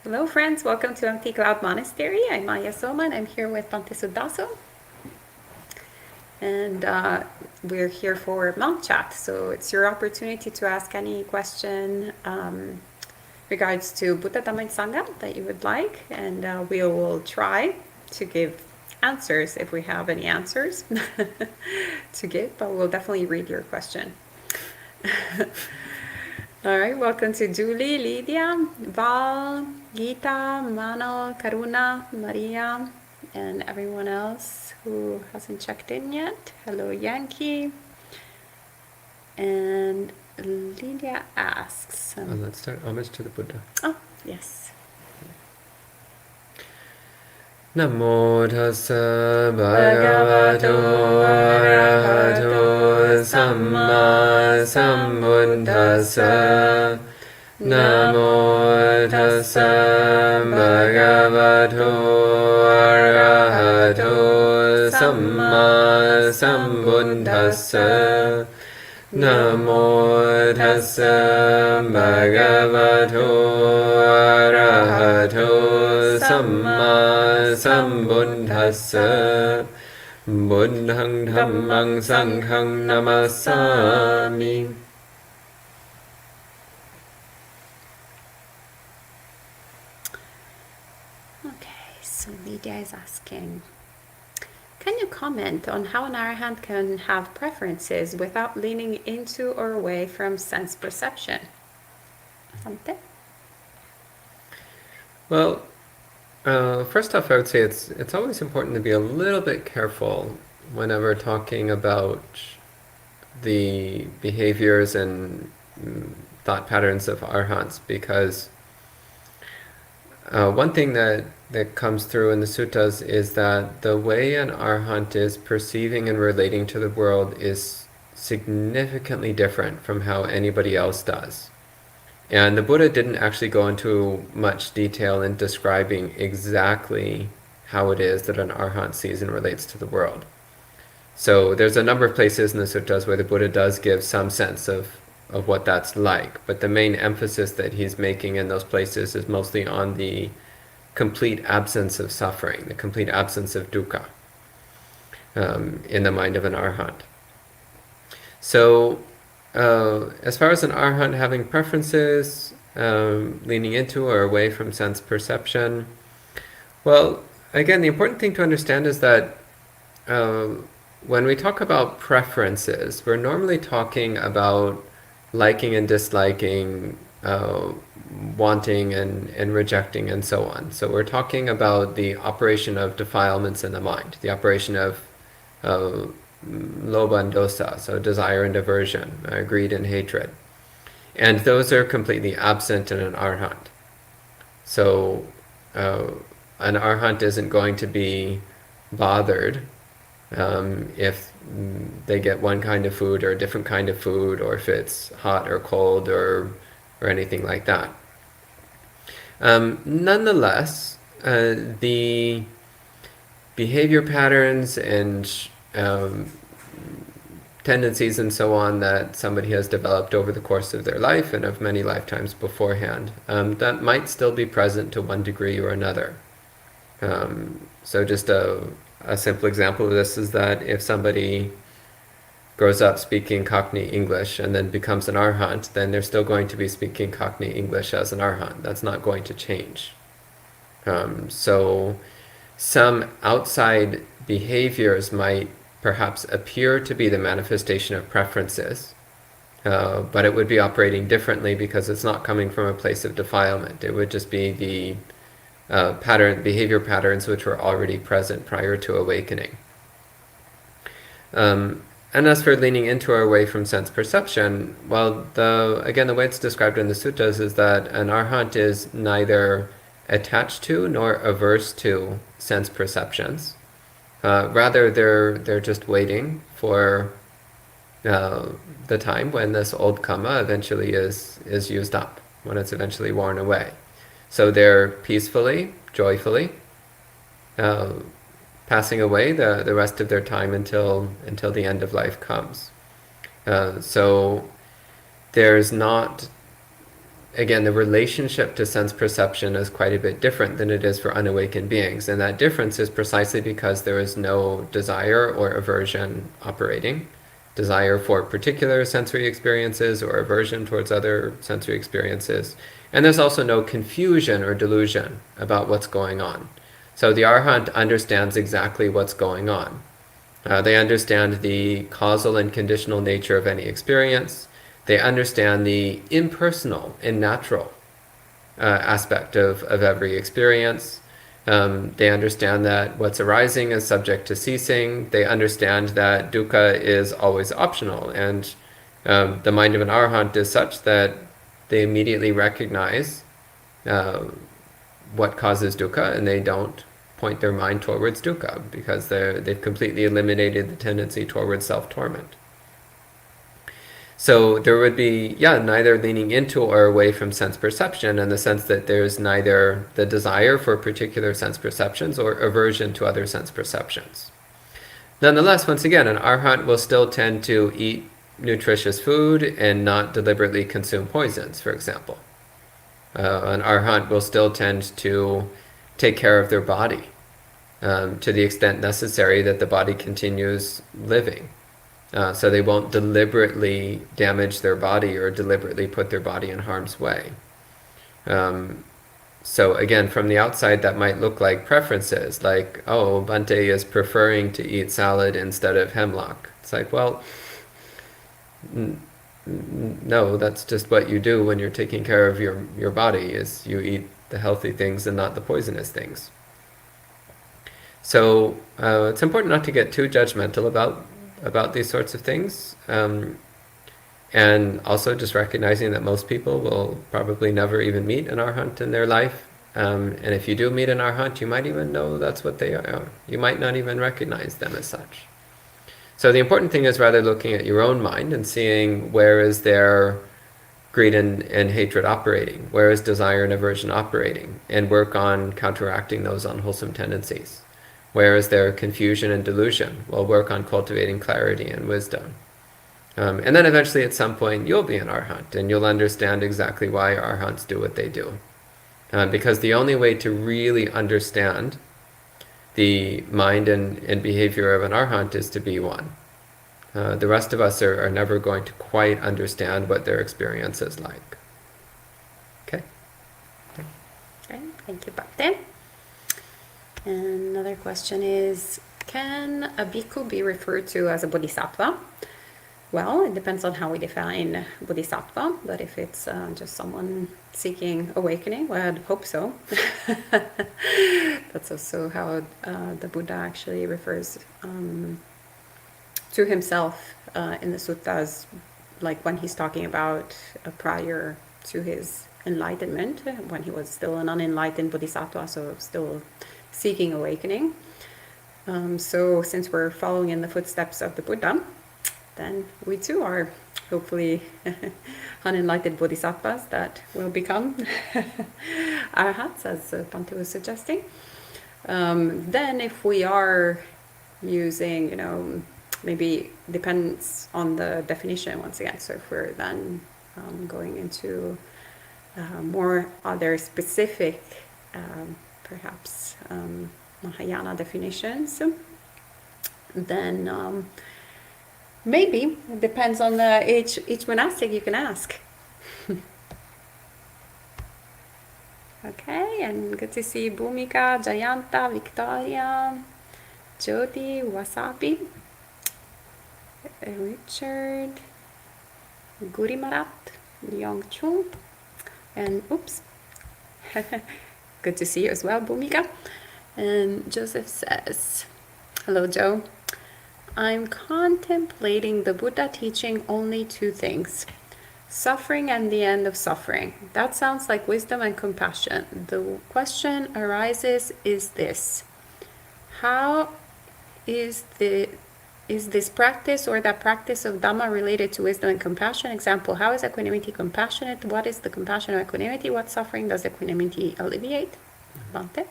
Hello friends, welcome to Empty Cloud Monastery. I'm Maya Soman. I'm here with Bhante Sudaso. And we're here for monk chat. So it's your opportunity to ask any question regards to Buddha Dhamma and Sangha that you would like. And we will try to give answers if we have any answers to give, but we'll definitely read your question. All right, welcome to Julie, Lydia, Val, Gita, Mano, Karuna, Maria, and everyone else who hasn't checked in yet. Hello, Yankee. And Lydia asks. Let's start homage to the Buddha. Oh, yes. Namo tassa bhagavato arahato samma sambuddhassa. Namo tassa bhagavato arahato samma sambuddhassa. Namo tassa bhagavato arahato samma sambuddhassa. Buddhang dhammang sanghang namasami. Okay, so Lydia is asking, can you comment on how an arahant can have preferences without leaning into or away from sense perception? Bhante? Well, first off, I would say it's always important to be a little bit careful whenever talking about the behaviors and thought patterns of arhants, because one thing that comes through in the suttas is that the way an arhant is perceiving and relating to the world is significantly different from how anybody else does. And the Buddha didn't actually go into much detail in describing exactly how it is that an arhat sees and relates to the world. So there's a number of places in the suttas where the Buddha does give some sense of what that's like, but the main emphasis that he's making in those places is mostly on the complete absence of suffering, the complete absence of dukkha in the mind of an arhat. So as far as an arhat having preferences, leaning into or away from sense perception, well, again, the important thing to understand is that when we talk about preferences, we're normally talking about liking and disliking, wanting and rejecting, and so on. So we're talking about the operation of defilements in the mind, the operation of lobha and dosa, so desire and aversion, greed and hatred. And those are completely absent in an arhat. So an arhat isn't going to be bothered if they get one kind of food or a different kind of food, or if it's hot or cold or anything like that. Nonetheless, the behavior patterns and tendencies and so on that somebody has developed over the course of their life and of many lifetimes beforehand, that might still be present to one degree or another. So just a simple example of this is that if somebody grows up speaking Cockney English and then becomes an arhat, then they're still going to be speaking Cockney English as an arhat. That's not going to change. So some outside behaviors might perhaps appear to be the manifestation of preferences, but it would be operating differently because it's not coming from a place of defilement. It would just be the behavior patterns which were already present prior to awakening. And as for leaning into or away from sense perception, well, again, the way it's described in the suttas is that an arhat is neither attached to nor averse to sense perceptions. Rather, they're just waiting for the time when this old karma eventually is used up, when it's eventually worn away. So they're peacefully, joyfully passing away the rest of their time until the end of life comes. So there's not again, the relationship to sense perception is quite a bit different than it is for unawakened beings. And that difference is precisely because there is no desire or aversion operating. Desire for particular sensory experiences or aversion towards other sensory experiences. And there's also no confusion or delusion about what's going on. So the Arhat understands exactly what's going on. They understand the causal and conditional nature of any experience. They understand the impersonal and natural aspect of every experience. They understand that what's arising is subject to ceasing. They understand that dukkha is always optional. And the mind of an arhat is such that they immediately recognize what causes dukkha, and they don't point their mind towards dukkha because they've completely eliminated the tendency towards self-torment. So there would be, neither leaning into or away from sense perception, in the sense that there's neither the desire for particular sense perceptions or aversion to other sense perceptions. Nonetheless, once again, an arhat will still tend to eat nutritious food and not deliberately consume poisons, for example. An arhat will still tend to take care of their body to the extent necessary that the body continues living. So they won't deliberately damage their body or deliberately put their body in harm's way. So again, from the outside, that might look like preferences, like, oh, Bhante is preferring to eat salad instead of hemlock. It's like, well, no, that's just what you do when you're taking care of your body, is you eat the healthy things and not the poisonous things. So it's important not to get too judgmental about these sorts of things, and also just recognizing that most people will probably never even meet an arhat in their life, and if you do meet an arhat, you might even know that's what they are. You might not even recognize them as such. So the important thing is rather looking at your own mind and seeing where is there greed and hatred operating, where is desire and aversion operating, and work on counteracting those unwholesome tendencies. Where is there confusion and delusion? We'll work on cultivating clarity and wisdom. And then eventually at some point you'll be an arhat and you'll understand exactly why arhats do what they do. Because the only way to really understand the mind and behavior of an arhat is to be one. The rest of us are never going to quite understand what their experience is like. Okay? Okay, thank you, Bhakti. And another question is, can a bhikkhu be referred to as a bodhisattva? Well, it depends on how we define bodhisattva, but if it's just someone seeking awakening, well, I'd hope so. That's also how the Buddha actually refers to himself in the suttas, like when he's talking about prior to his enlightenment, when he was still an unenlightened bodhisattva, so still seeking awakening. So since we're following in the footsteps of the Buddha, then we too are hopefully unenlightened bodhisattvas that will become arhats, as Bhante was suggesting. Then if we are using, maybe depends on the definition once again. So if we're then going into more other specific perhaps Mahayana definitions, then maybe it depends on each monastic you can ask. Okay, and good to see Bhumika, Jayanta, Victoria, Jyoti, Wasabi, Richard, Gurimarat, Yongchung, and oops. Good to see you as well, Bhumika. And Joseph says, hello, Joe. I'm contemplating the Buddha teaching only two things: suffering and the end of suffering. That sounds like wisdom and compassion. The question arises is this: how is this practice or that practice of Dhamma related to wisdom and compassion? Example, how is equanimity compassionate? What is the compassion of equanimity? What suffering does equanimity alleviate? Bhante?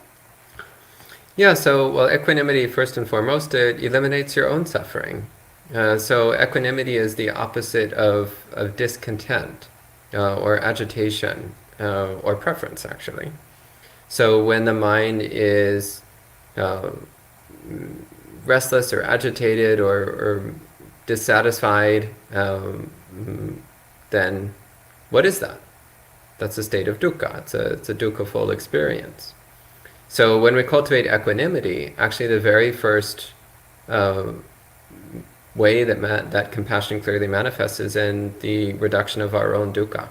Yeah, so, equanimity, first and foremost, it eliminates your own suffering. So equanimity is the opposite of discontent. or agitation, or preference, actually. So when the mind is uh, restless or agitated or dissatisfied, then what is that? That's a state of dukkha. It's a dukkha-full experience. So when we cultivate equanimity, actually the very first uh, way that compassion clearly manifests is in the reduction of our own dukkha.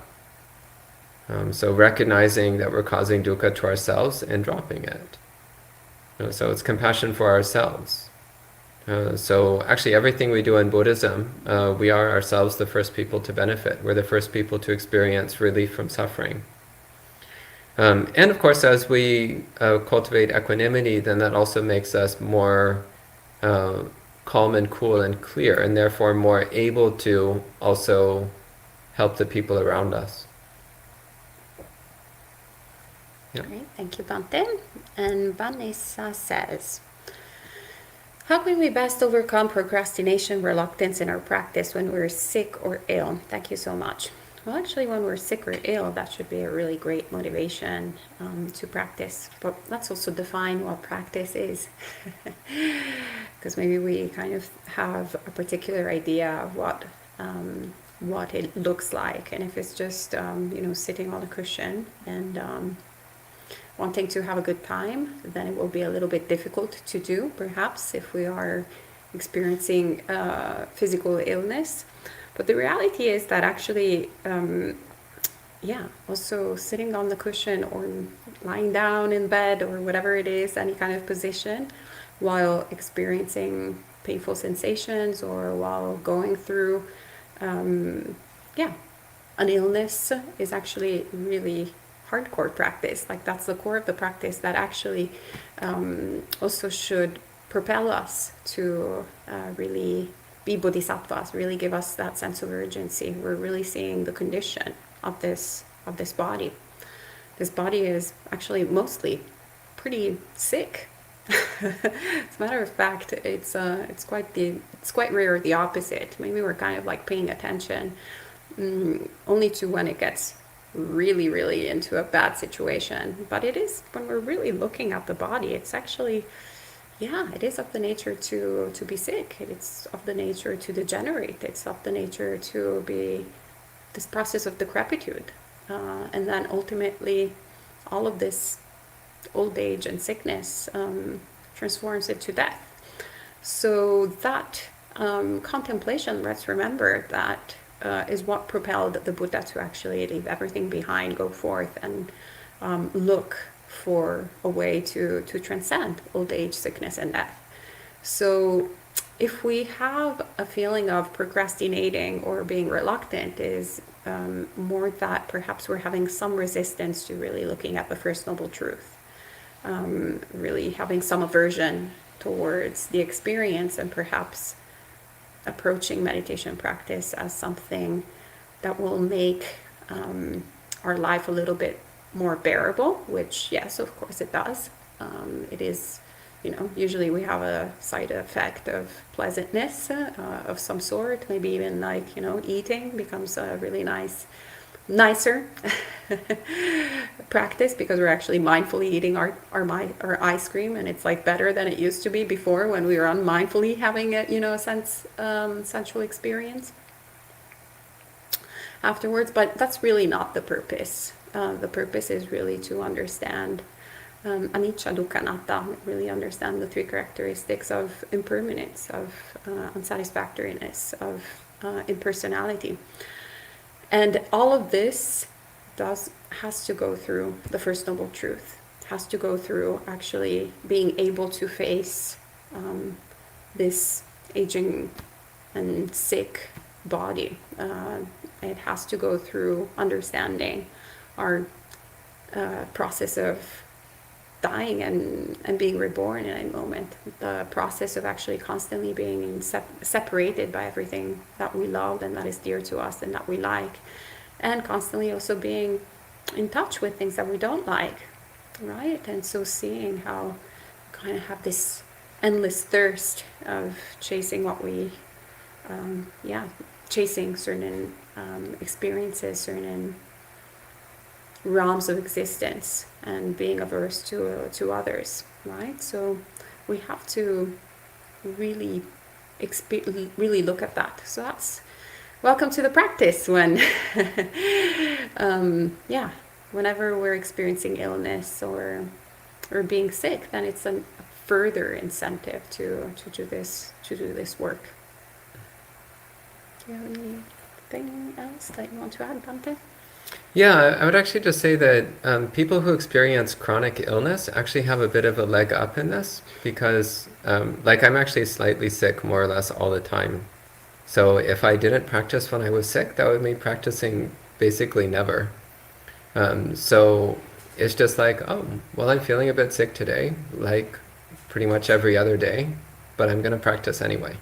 So recognizing that we're causing dukkha to ourselves and dropping it. So it's compassion for ourselves. So actually everything we do in Buddhism, we are ourselves the first people to benefit. We're the first people to experience relief from suffering. And of course, as we cultivate equanimity, then that also makes us more calm and cool and clear, and therefore more able to also help the people around us. Yeah. Great, thank you, Bante. And Vanessa says, how can we best overcome procrastination, reluctance in our practice when we're sick or ill? Thank you so much. Well, actually, when we're sick or ill, that should be a really great motivation to practice. But let's also define what practice is. Because maybe we kind of have a particular idea of what it looks like. And if it's just, sitting on a cushion and wanting to have a good time, then it will be a little bit difficult to do, perhaps, if we are experiencing physical illness. But the reality is that actually, also sitting on the cushion or lying down in bed or whatever it is, any kind of position, while experiencing painful sensations or while going through, an illness is actually really hardcore practice. Like that's the core of the practice that actually also should propel us to really be bodhisattvas, really give us that sense of urgency. We're really seeing the condition of this body. This body is actually mostly pretty sick. As a matter of fact, it's quite rare the opposite. Maybe we're kind of like paying attention only to when it gets really, really into a bad situation. But it is when we're really looking at the body, it's actually, it is of the nature to be sick. It's of the nature to degenerate. It's of the nature to be this process of decrepitude. And then ultimately, all of this old age and sickness transforms it to death. So that contemplation, let's remember that is what propelled the Buddha to actually leave everything behind, go forth and look for a way to transcend old age, sickness, and death. So if we have a feeling of procrastinating or being reluctant, is more that perhaps we're having some resistance to really looking at the First Noble Truth, really having some aversion towards the experience, and perhaps approaching meditation practice as something that will make our life a little bit more bearable, which, yes, of course it does. It is, usually we have a side effect of pleasantness of some sort, maybe even like, eating becomes a really nicer practice, because we're actually mindfully eating our ice cream, and it's like better than it used to be before when we were unmindfully having a sensual experience afterwards. But that's really not the purpose. The purpose is really to understand anicca, dukkha, anatta, really understand the three characteristics of impermanence, of unsatisfactoriness, of impersonality. And all of this has to go through the First Noble Truth, has to go through actually being able to face this aging and sick body. It has to go through understanding our process of dying and being reborn in a moment, the process of actually constantly being separated by everything that we love and that is dear to us and that we like, and constantly also being in touch with things that we don't like, right? And so seeing how we kind of have this endless thirst of chasing what we chasing certain experiences certain realms of existence and being averse to others, right? So we have to really really look at that. So that's welcome to the practice when yeah, whenever we're experiencing illness or being sick, then it's a further incentive to do this work. Do you have anything else that you want to add, Bante? Yeah, I would actually just say that people who experience chronic illness actually have a bit of a leg up in this because, like, I'm actually slightly sick more or less all the time. So if I didn't practice when I was sick, that would mean practicing basically never. So it's just like, oh, well, I'm feeling a bit sick today, like pretty much every other day, but I'm going to practice anyway.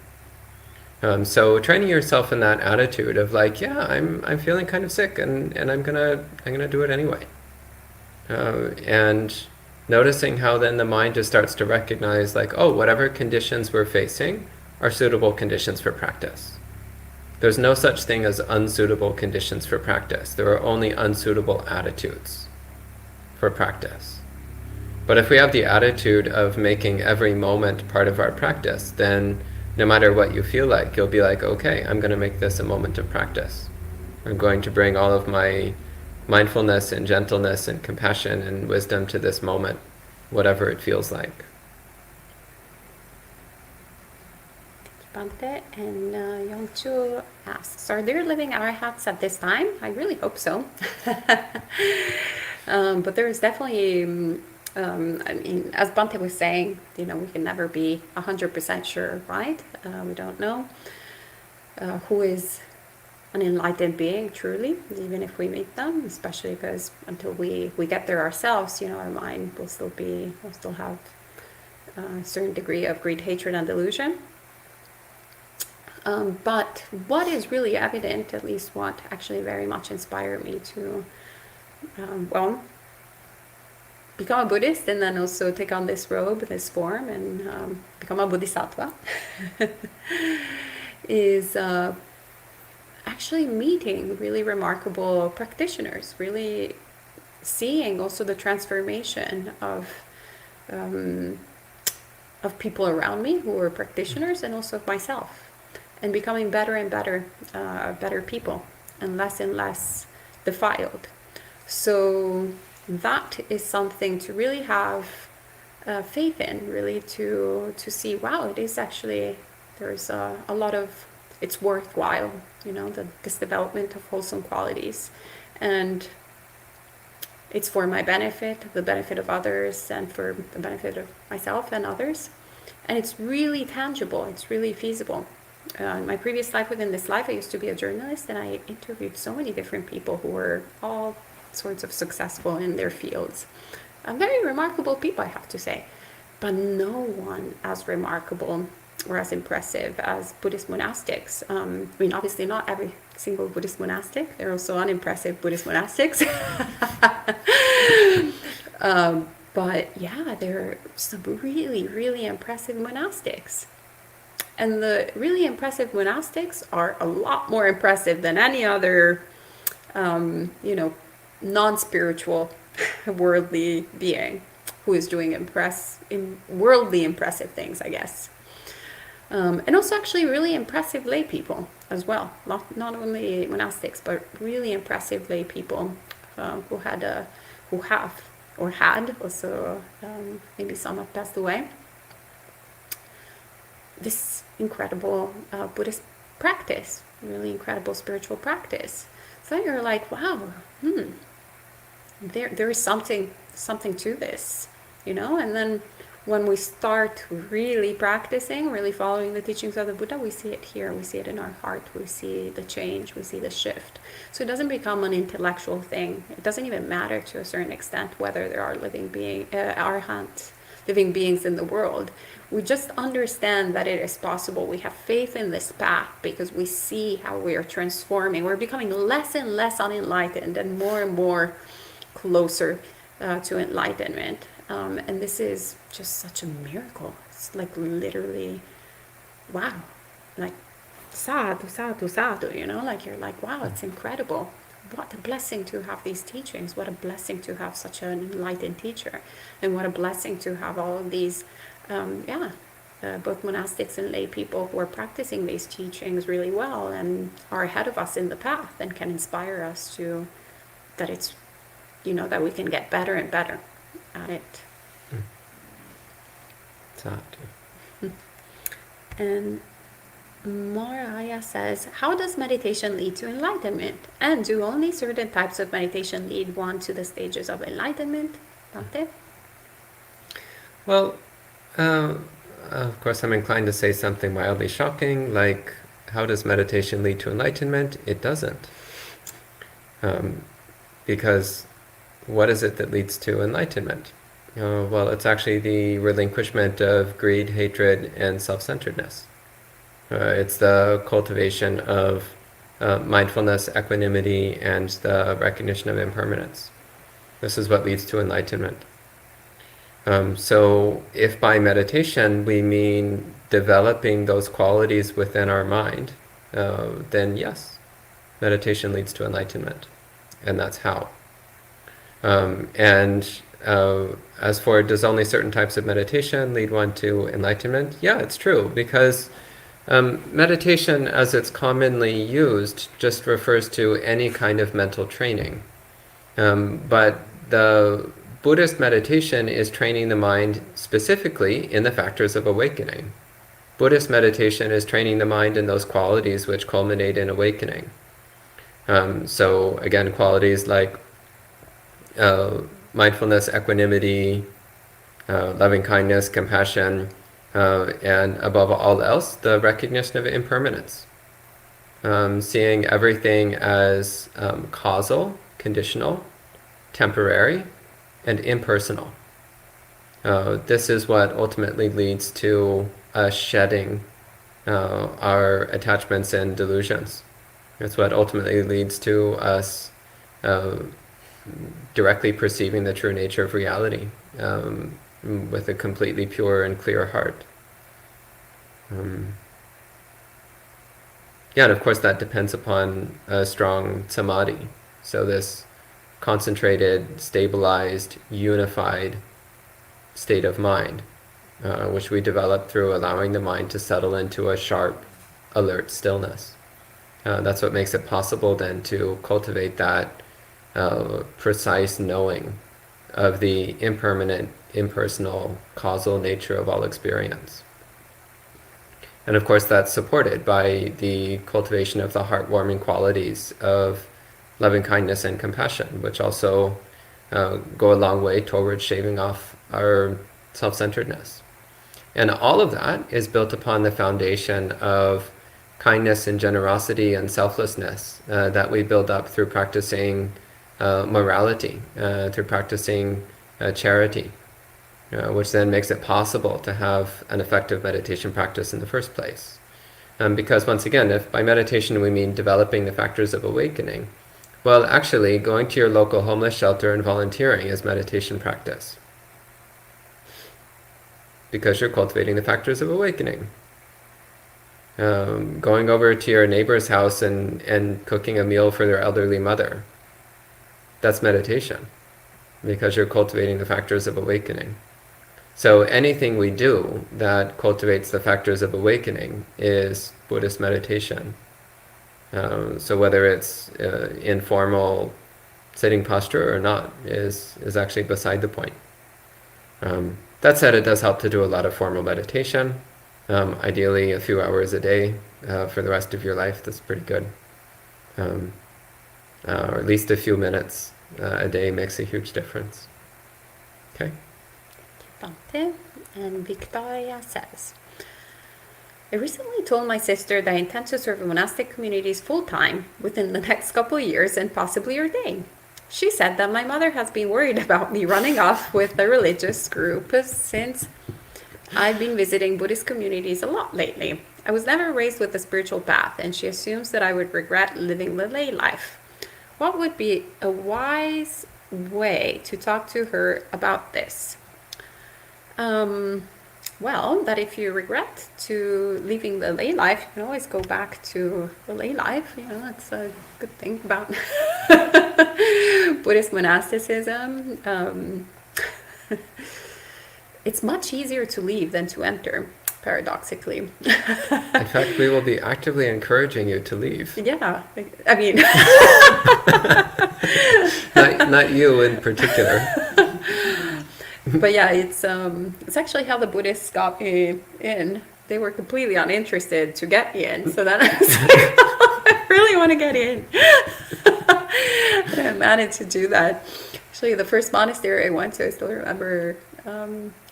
So training yourself in that attitude of like, yeah, I'm feeling kind of sick, and I'm gonna do it anyway, and noticing how then the mind just starts to recognize like, oh, whatever conditions we're facing are suitable conditions for practice. There's no such thing as unsuitable conditions for practice. There are only unsuitable attitudes for practice. But if we have the attitude of making every moment part of our practice, then no matter what you feel like, you'll be like, okay, I'm going to make this a moment of practice. I'm going to bring all of my mindfulness and gentleness and compassion and wisdom to this moment, whatever it feels like. Bante, and Yongchu asks, are there living arhats at this time? I really hope so. But there is definitely, I mean, as Bante was saying, we can never be 100% sure, right? We don't know who is an enlightened being truly, even if we meet them, especially because until we get there ourselves, our mind will still have a certain degree of greed, hatred, and delusion. But what is really evident, at least what actually very much inspired me to, become a Buddhist and then also take on this robe, this form, and become a Bodhisattva, is actually meeting really remarkable practitioners, really seeing also the transformation of people around me who are practitioners and also of myself, and becoming better and better people and less defiled. So that is something to really have faith in, really to see, wow, it is actually, there's a lot of, it's worthwhile, this development of wholesome qualities. And it's for my benefit, the benefit of others, and for the benefit of myself and others. And it's really tangible, it's really feasible. In my previous life, within this life, I used to be a journalist, and I interviewed so many different people who were all sorts of successful in their fields. Very remarkable people, I have to say, but no one as remarkable or as impressive as Buddhist monastics. I mean, obviously not every single Buddhist monastic. There are also unimpressive Buddhist monastics. But yeah, there are some really, really impressive monastics. And the really impressive monastics are a lot more impressive than any other, non-spiritual, worldly being who is doing worldly impressive things, I guess. And also actually really impressive lay people as well. Not only monastics, but really impressive lay people who have or had also, maybe some have passed away, this incredible Buddhist practice, really incredible spiritual practice. So you're like, wow, there is something to this, and then when we start really practicing, really following the teachings of the Buddha, we see it here, we see it in our heart, we see the change, we see the shift. So it doesn't become an intellectual thing. It doesn't even matter to a certain extent whether there are living beings in the world. We just understand that it is possible. We have faith in this path because we see how we are transforming. We're becoming less and less unenlightened and more closer to enlightenment. And this is just such a miracle. It's like literally, wow. Like sadhu, sadhu, sadhu, like you're like, wow, it's incredible. What a blessing to have these teachings. What a blessing to have such an enlightened teacher. And what a blessing to have all of these, both monastics and lay people who are practicing these teachings really well and are ahead of us in the path and can inspire us to, that it's, that we can get better and better at it. Sadhu. And Moraya says, how does meditation lead to enlightenment? And do only certain types of meditation lead one to the stages of enlightenment? Dante? Well, of course, I'm inclined to say something mildly shocking, like, how does meditation lead to enlightenment? It doesn't. Because what is it that leads to enlightenment? Well, it's actually the relinquishment of greed, hatred, and self-centeredness. It's the cultivation of mindfulness, equanimity, and the recognition of impermanence. This is what leads to enlightenment. So if by meditation we mean developing those qualities within our mind, then yes, meditation leads to enlightenment. And that's how. As for, does only certain types of meditation lead one to enlightenment? Yeah, it's true, because meditation, as it's commonly used, just refers to any kind of mental training. But the Buddhist meditation is training the mind specifically in the factors of awakening. Buddhist meditation is training the mind in those qualities which culminate in awakening. So again, qualities like mindfulness, equanimity, loving kindness, compassion, and above all else, the recognition of impermanence. Seeing everything as causal, conditional, temporary, and impersonal. This is what ultimately leads to us shedding our attachments and delusions. It's what ultimately leads to us directly perceiving the true nature of reality with a completely pure and clear heart. And of course that depends upon a strong samadhi. So this concentrated, stabilized, unified state of mind, which we develop through allowing the mind to settle into a sharp, alert stillness. That's what makes it possible then to cultivate that precise knowing of the impermanent, impersonal, causal nature of all experience. And of course that's supported by the cultivation of the heartwarming qualities of loving kindness and compassion, which also go a long way towards shaving off our self-centeredness. And all of that is built upon the foundation of kindness and generosity and selflessness that we build up through practicing morality, through practicing charity, which then makes it possible to have an effective meditation practice in the first place. Because once again, if by meditation we mean developing the factors of awakening, well, actually, going to your local homeless shelter and volunteering is meditation practice. Because you're cultivating the factors of awakening. Going over to your neighbor's house and cooking a meal for their elderly mother, that's meditation. Because you're cultivating the factors of awakening. So anything we do that cultivates the factors of awakening is Buddhist meditation. So whether it's informal sitting posture or not is actually beside the point. That said, it does help to do a lot of formal meditation. Ideally a few hours a day for the rest of your life. That's pretty good. Or at least a few minutes a day makes a huge difference. Okay. Bante. And Victoria says, I recently told my sister that I intend to serve in monastic communities full-time within the next couple years and possibly ordain. She said that my mother has been worried about me running off with the religious group since I've been visiting Buddhist communities a lot lately. I was never raised with the spiritual path, and she assumes that I would regret living the lay life. What would be a wise way to talk to her about this? Well, that if you regret to leaving the lay life, you can always go back to the lay life. That's a good thing about Buddhist monasticism. It's much easier to leave than to enter, paradoxically. In fact, we will be actively encouraging you to leave. Yeah, I mean, Not you in particular. but yeah, it's actually how the Buddhists got me in. They were completely uninterested to get me in, so then I was like, oh, I really want to get in. And I managed to do that. Actually, the first monastery I went to, I still remember,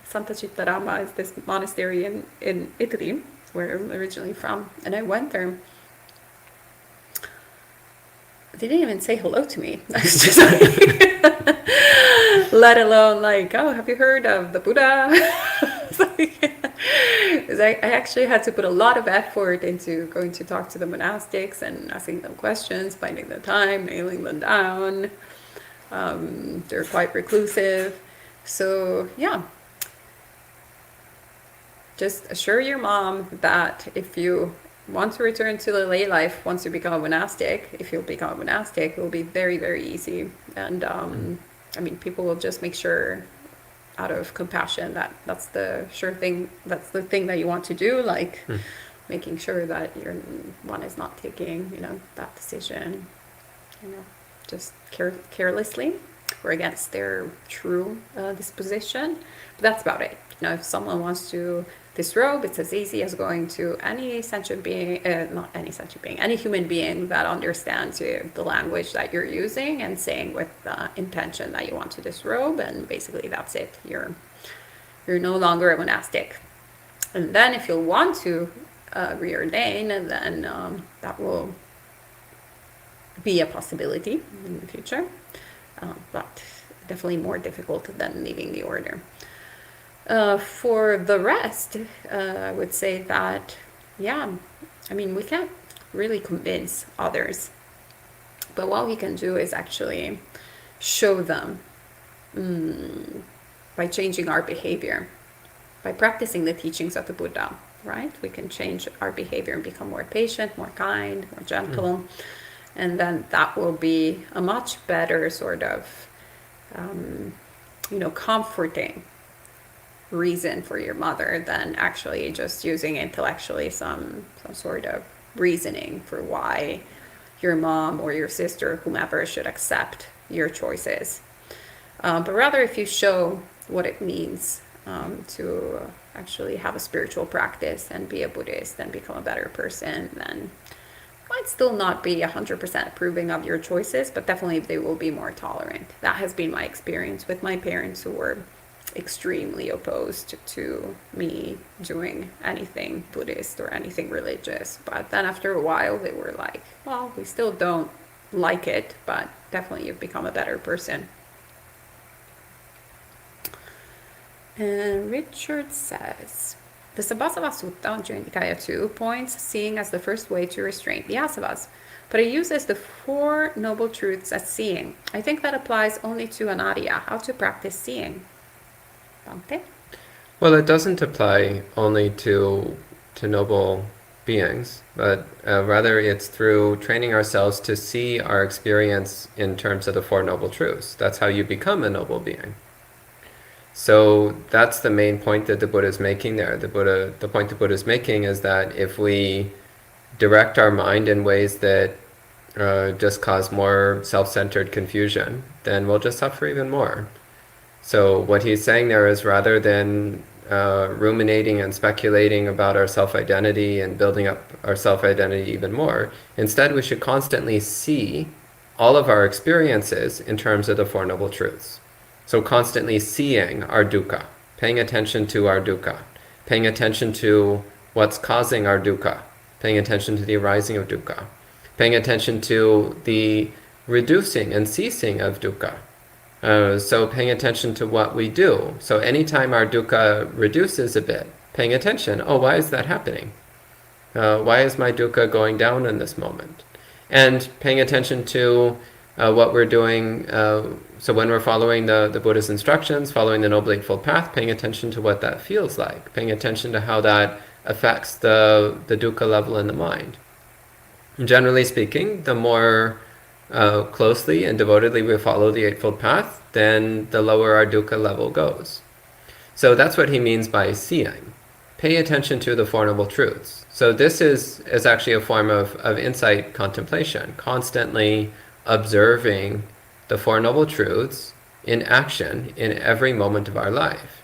Santa Chittarama is this monastery in Italy, where I'm originally from, and I went there. They didn't even say hello to me. I was just like, let alone like, oh, have you heard of the Buddha? I actually had to put a lot of effort into going to talk to the monastics and asking them questions, finding the time, nailing them down. They're quite reclusive. So yeah, just assure your mom that if you want to return to the lay life once you become a monastic, if you'll become a monastic, it will be very, very easy. And I mean, people will just make sure out of compassion that that's the sure thing, that's the thing that you want to do, like making sure that your one is not taking, that decision, just carelessly or against their true disposition. But that's about it. If someone wants to disrobe, it's as easy as going to any sentient being, not any sentient being, any human being that understands the language that you're using and saying with the intention that you want to disrobe, and basically that's it. You're no longer a monastic. And then if you'll want to reordain, then that will be a possibility in the future, but definitely more difficult than leaving the order. For the rest, I would say that, I mean, we can't really convince others, but what we can do is actually show them by changing our behavior, by practicing the teachings of the Buddha, right? We can change our behavior and become more patient, more kind, more gentle, and then that will be a much better sort of, comforting reason for your mother than actually just using intellectually some sort of reasoning for why your mom or your sister, whomever, should accept your choices. But rather, if you show what it means to actually have a spiritual practice and be a Buddhist and become a better person, then might still not be 100% approving of your choices, but definitely they will be more tolerant. That has been my experience with my parents, who were extremely opposed to me doing anything Buddhist or anything religious. But then after a while they were like, well, we still don't like it, but definitely you've become a better person. And Richard says, the Sabasava Sutta on Nikaya 2 points seeing as the first way to restrain the asavas, but it uses the Four Noble Truths as seeing. I think that applies only to anarya, how to practice seeing. Bhante? Well, it doesn't apply only to noble beings, but rather it's through training ourselves to see our experience in terms of the Four Noble Truths. That's how you become a noble being. So that's the main point that the Buddha is making there. The point the Buddha is making is that if we direct our mind in ways that just cause more self-centered confusion, then we'll just suffer even more. So what he's saying there is, rather than ruminating and speculating about our self-identity and building up our self-identity even more, instead we should constantly see all of our experiences in terms of the Four Noble Truths. So constantly seeing our dukkha, paying attention to our dukkha, paying attention to what's causing our dukkha, paying attention to the arising of dukkha, paying attention to the reducing and ceasing of dukkha. So paying attention to what we do. So anytime our dukkha reduces a bit, paying attention, oh, why is that happening? Why is my dukkha going down in this moment? And paying attention to what we're doing. So when we're following the Buddha's instructions, following the Noble Eightfold Path, paying attention to what that feels like, paying attention to how that affects the dukkha level in the mind. Generally speaking, the more closely and devotedly we follow the Eightfold Path, then the lower our dukkha level goes. So that's what he means by seeing. Pay attention to the Four Noble Truths. So this is actually a form of insight contemplation, constantly observing the Four Noble Truths in action in every moment of our life.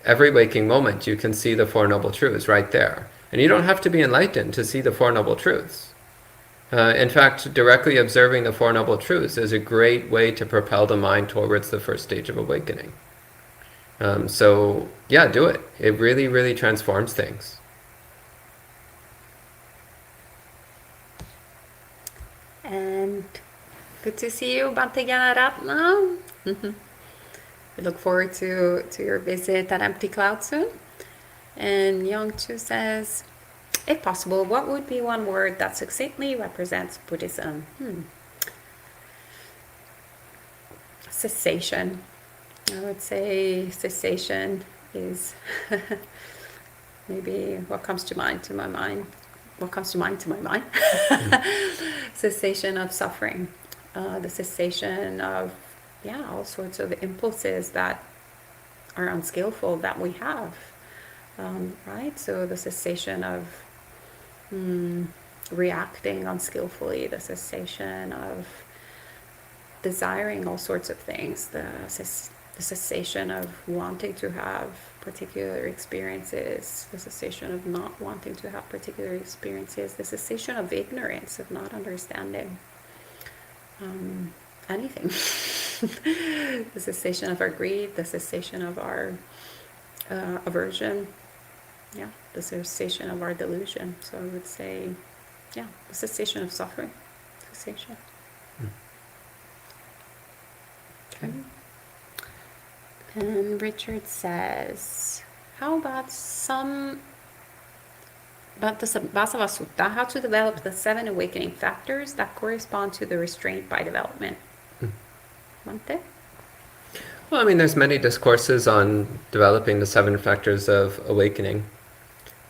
Every waking moment you can see the Four Noble Truths right there. And you don't have to be enlightened to see the Four Noble Truths. In fact, directly observing the Four Noble Truths is a great way to propel the mind towards the first stage of awakening. So yeah, do it. It really, really transforms things. And good to see you, Bhante Ganaratna. We look forward to your visit at Empty Cloud soon. And Young Chu says, if possible, what would be one word that succinctly represents Buddhism? Cessation. I would say cessation is maybe what comes to mind to my mind. Cessation of suffering. The cessation of all sorts of impulses that are unskillful that we have. Right? So the cessation of reacting unskillfully, the cessation of desiring all sorts of things, the cessation of wanting to have particular experiences, the cessation of not wanting to have particular experiences, the cessation of ignorance, of not understanding anything, the cessation of our greed, the cessation of our aversion, the cessation of our delusion. So I would say, the cessation of suffering, cessation. Okay. And Richard says, how about the Vasava Sutta, how to develop the 7 awakening factors that correspond to the restraint by development? Bhante? Well, I mean, there's many discourses on developing the 7 factors of awakening.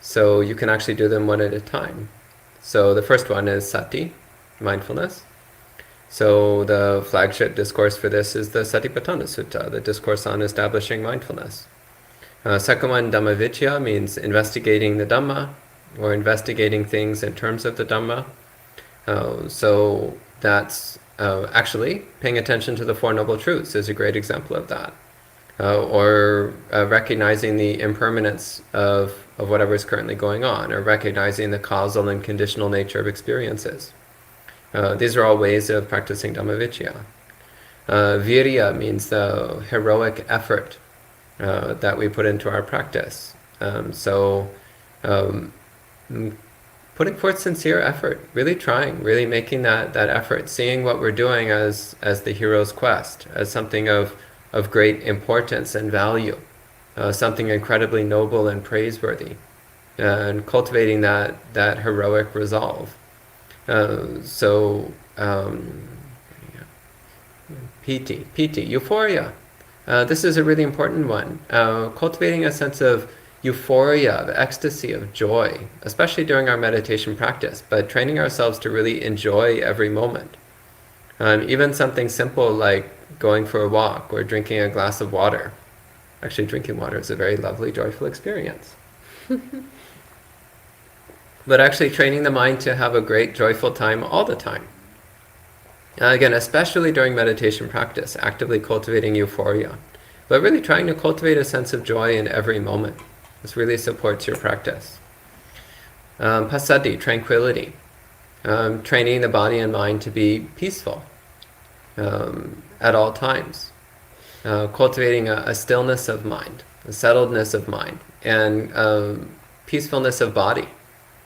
So you can actually do them one at a time. So the first one is sati, mindfulness. So the flagship discourse for this is the Satipatthana Sutta, the discourse on establishing mindfulness. Second one, Dhammavicaya, means investigating the Dhamma, or investigating things in terms of the Dhamma. So that's actually paying attention to the Four Noble Truths is a great example of that. Or recognizing the impermanence of whatever is currently going on, or recognizing the causal and conditional nature of experiences. These are all ways of practicing Dhammavicaya. Virya means the heroic effort that we put into our practice. Putting forth sincere effort, really trying, really making that effort, seeing what we're doing as the hero's quest, as something of great importance and value, something incredibly noble and praiseworthy, and cultivating that heroic resolve. Piti, euphoria. This is a really important one. Cultivating a sense of euphoria, of ecstasy, of joy, especially during our meditation practice, but training ourselves to really enjoy every moment. Even something simple like going for a walk or drinking a glass of water. Actually, drinking water is a very lovely, joyful experience. But actually training the mind to have a great, joyful time all the time. Again, especially during meditation practice, actively cultivating euphoria. But really trying to cultivate a sense of joy in every moment. This really supports your practice. Passaddhi, tranquility. Training the body and mind to be peaceful at all times. Cultivating a stillness of mind, a settledness of mind, and peacefulness of body.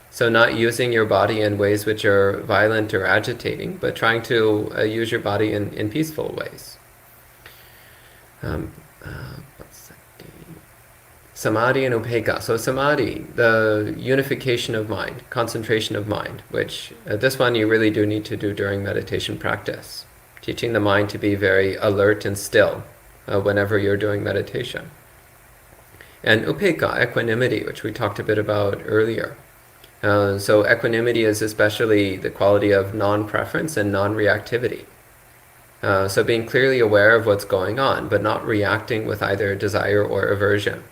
So not using your body in ways which are violent or agitating, but trying to use your body in peaceful ways. Samadhi and upekkha. So samadhi, the unification of mind, concentration of mind, which this one you really do need to do during meditation practice. teaching the mind to be very alert and still whenever you're doing meditation. And upekkha, equanimity, which we talked a bit about earlier. So equanimity is especially the quality of non-preference and non-reactivity. So being clearly aware of what's going on, but not reacting with either desire or aversion,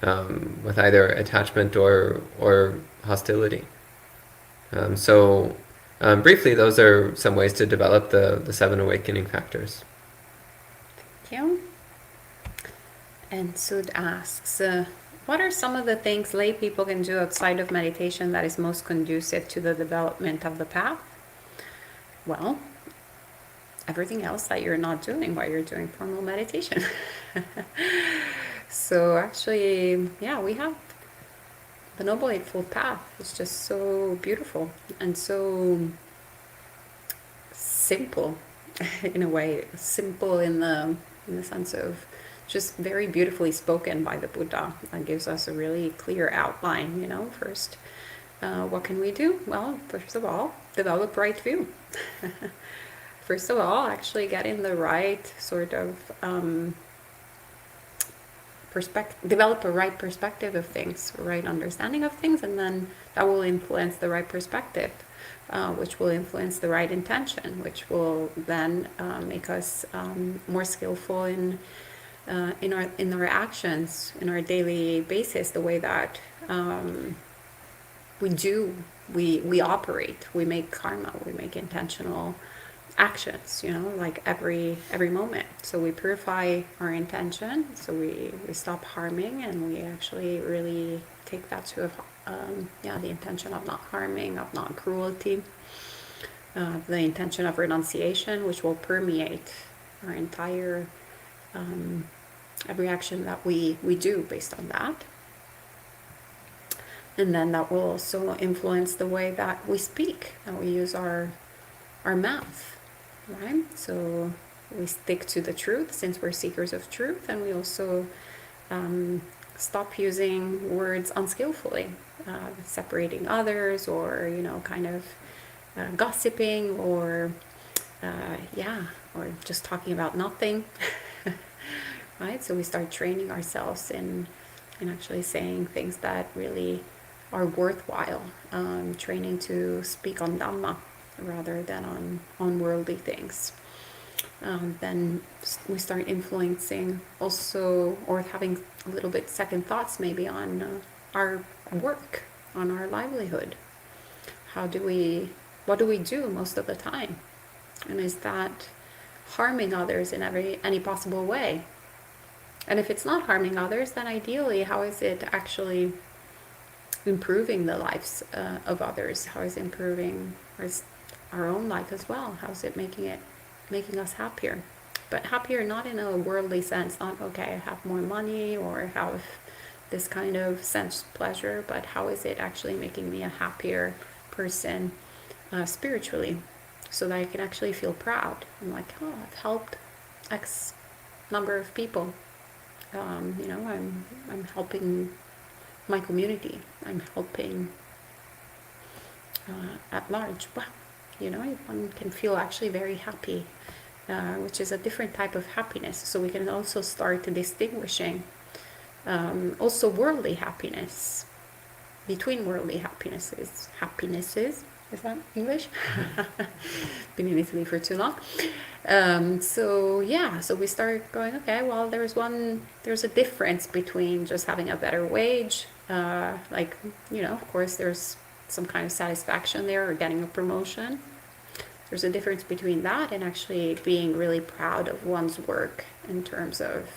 with either attachment or hostility. Briefly, those are some ways to develop the 7 awakening factors. Thank you. And Sud asks, what are some of the things lay people can do outside of meditation that is most conducive to the development of the path? Well, everything else that you're not doing while you're doing formal meditation. So actually, yeah, we have the Noble Eightfold Path. It's just so beautiful and so simple in a way. Simple in the sense of just very beautifully spoken by the Buddha. That gives us a really clear outline, first. What can we do? Well, first of all, develop right view. First of all, actually getting the right sort of develop a right perspective of things, a right understanding of things, and then that will influence the right perspective, which will influence the right intention, which will then make us more skillful in our actions, in our daily basis, the way that we operate, we make karma, we make intentional actions, like every moment. So we purify our intention, so we stop harming, and we actually really take that to the intention of not harming, of not cruelty, the intention of renunciation, which will permeate our entire every action that we do based on that. And then that will also influence the way that we speak, that we use our mouth, right? So we stick to the truth, since we're seekers of truth, and we also stop using words unskillfully, separating others, or kind of gossiping, or or just talking about nothing. Right? So we start training ourselves in actually saying things that really are worthwhile, training to speak on Dhamma rather than on worldly things. Then we start influencing also, or having a little bit second thoughts maybe on our work, on our livelihood. What do we do most of the time? And is that harming others in any possible way? And if it's not harming others, then ideally, how is it actually improving the lives of others? How is it improving our own life as well? How is it making us happier? But happier not in a worldly sense, not, okay, have more money or have this kind of sense pleasure, but how is it actually making me a happier person spiritually, so that I can actually feel proud. I'm like, oh, I've helped X number of people. I'm helping my community. I'm helping at large. Wow, one can feel actually very happy, which is a different type of happiness. So we can also start distinguishing also worldly happiness between worldly happinesses. Is that English? Been in Italy for too long. So we start going, okay, well, there's a difference between just having a better wage, of course there's some kind of satisfaction there, or getting a promotion. There's a difference between that and actually being really proud of one's work in terms of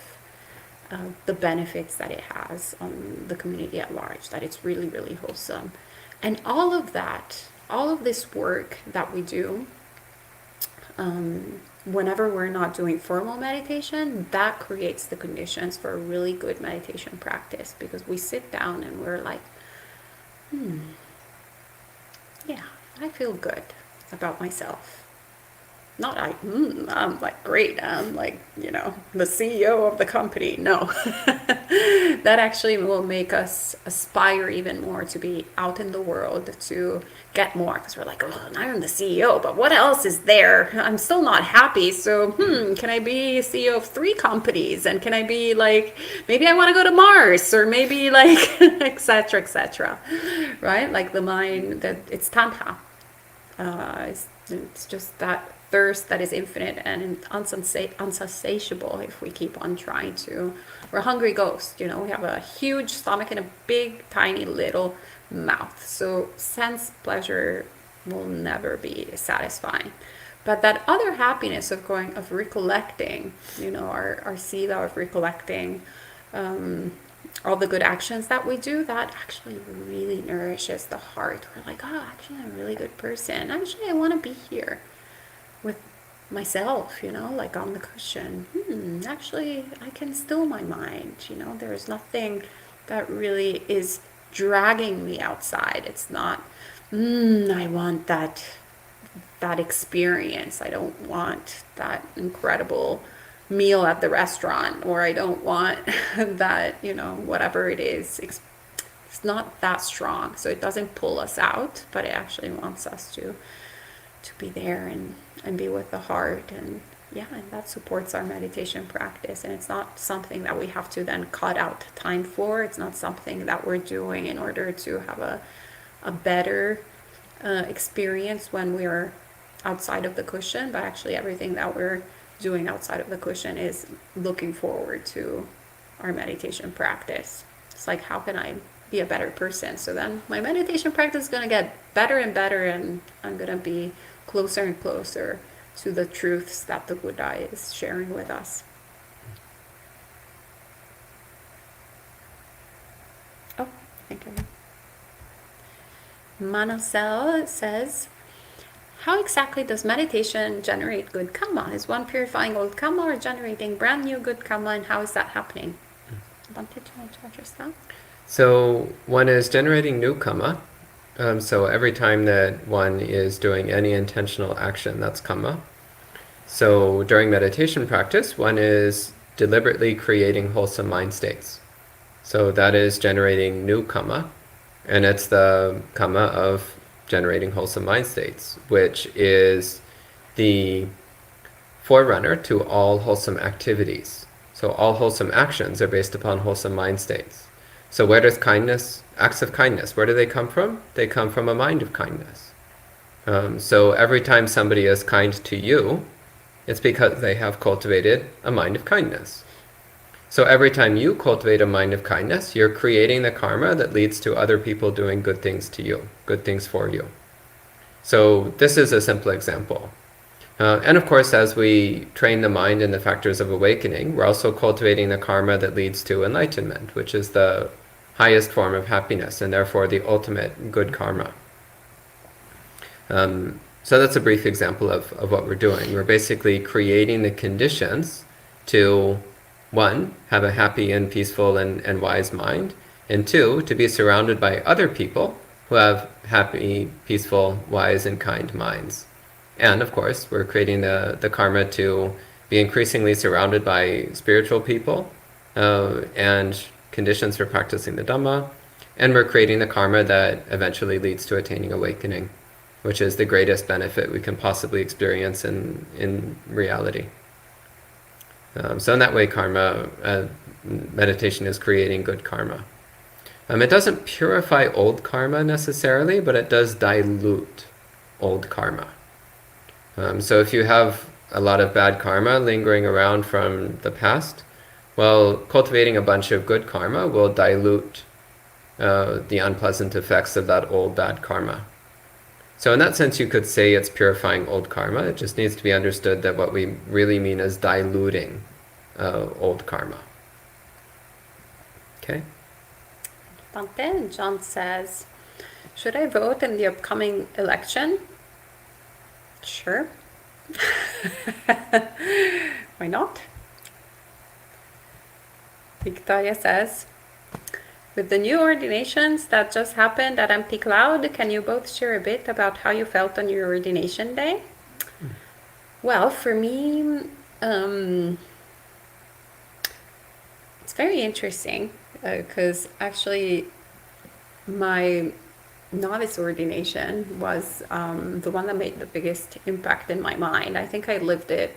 the benefits that it has on the community at large, that it's really, really wholesome. And all of this work that we do, whenever we're not doing formal meditation, that creates the conditions for a really good meditation practice, because we sit down and we're like, yeah, I feel good about myself. Not I'm like great, I'm like, the CEO of the company. No. that actually will make us aspire even more to be out in the world, to get more, because we're like, oh, I'm the CEO, but what else is there? I'm still not happy. So, can I be CEO of 3 companies? And can I be like, maybe I want to go to Mars, or maybe like, etc., right? Like the mind, that it's tanha. It's just that thirst that is infinite and unsatiable if we keep on trying to. We're a hungry ghost, we have a huge stomach and a big, tiny, little mouth. So sense pleasure will never be satisfying. But that other happiness of recollecting, our siva, of recollecting all the good actions that we do, that actually really nourishes the heart. We're like, oh, actually, I'm a really good person. Actually, I want to be here with myself, like on the cushion. Actually, I can still my mind. There's nothing that really is dragging me outside. It's not, I want that experience. I don't want that incredible meal at the restaurant, or I don't want that, whatever it is. It's not that strong, so it doesn't pull us out, but it actually wants us to be there and be with the heart. And and that supports our meditation practice. And it's not something that we have to then cut out time for. It's not something that we're doing in order to have a better experience when we're outside of the cushion, but actually everything that we're doing outside of the cushion is looking forward to our meditation practice. It's like, how can I be a better person? So then my meditation practice is going to get better and better, and I'm going to be closer and closer to the truths that the Buddha is sharing with us. Oh, thank you. Manasel says, how exactly does meditation generate good karma? Is one purifying old karma or generating brand new good karma, and how is that happening? Bhante, do you want to address that? So one is generating new karma. So every time that one is doing any intentional action, that's karma. So during meditation practice, one is deliberately creating wholesome mind states. So that is generating new karma, and it's the karma of generating wholesome mind states, which is the forerunner to all wholesome activities. So all wholesome actions are based upon wholesome mind states. So where does acts of kindness, where do they come from? They come from a mind of kindness. So every time somebody is kind to you, it's because they have cultivated a mind of kindness. So every time you cultivate a mind of kindness, you're creating the karma that leads to other people doing good things to you, good things for you. So this is a simple example. And of course, as we train the mind in the factors of awakening, we're also cultivating the karma that leads to enlightenment, which is the highest form of happiness, and therefore the ultimate good karma. So that's a brief example of what we're doing. We're basically creating the conditions to, 1, have a happy and peaceful and wise mind, and 2, to be surrounded by other people who have happy, peaceful, wise, and kind minds. And of course, we're creating the karma to be increasingly surrounded by spiritual people and conditions for practicing the Dhamma, and we're creating the karma that eventually leads to attaining awakening, which is the greatest benefit we can possibly experience in reality. So in that way, meditation is creating good karma. It doesn't purify old karma necessarily, but it does dilute old karma. So if you have a lot of bad karma lingering around from the past, well, cultivating a bunch of good karma will dilute the unpleasant effects of that old bad karma. So in that sense, you could say it's purifying old karma. It just needs to be understood that what we really mean is diluting old karma. Okay? Bhante, John says, should I vote in the upcoming election? Sure. Why not? Victoria says, with the new ordinations that just happened at Empty Cloud, can you both share a bit about how you felt on your ordination day? Well, for me, It's very interesting because actually my novice ordination was the one that made the biggest impact in my mind. I think I lived it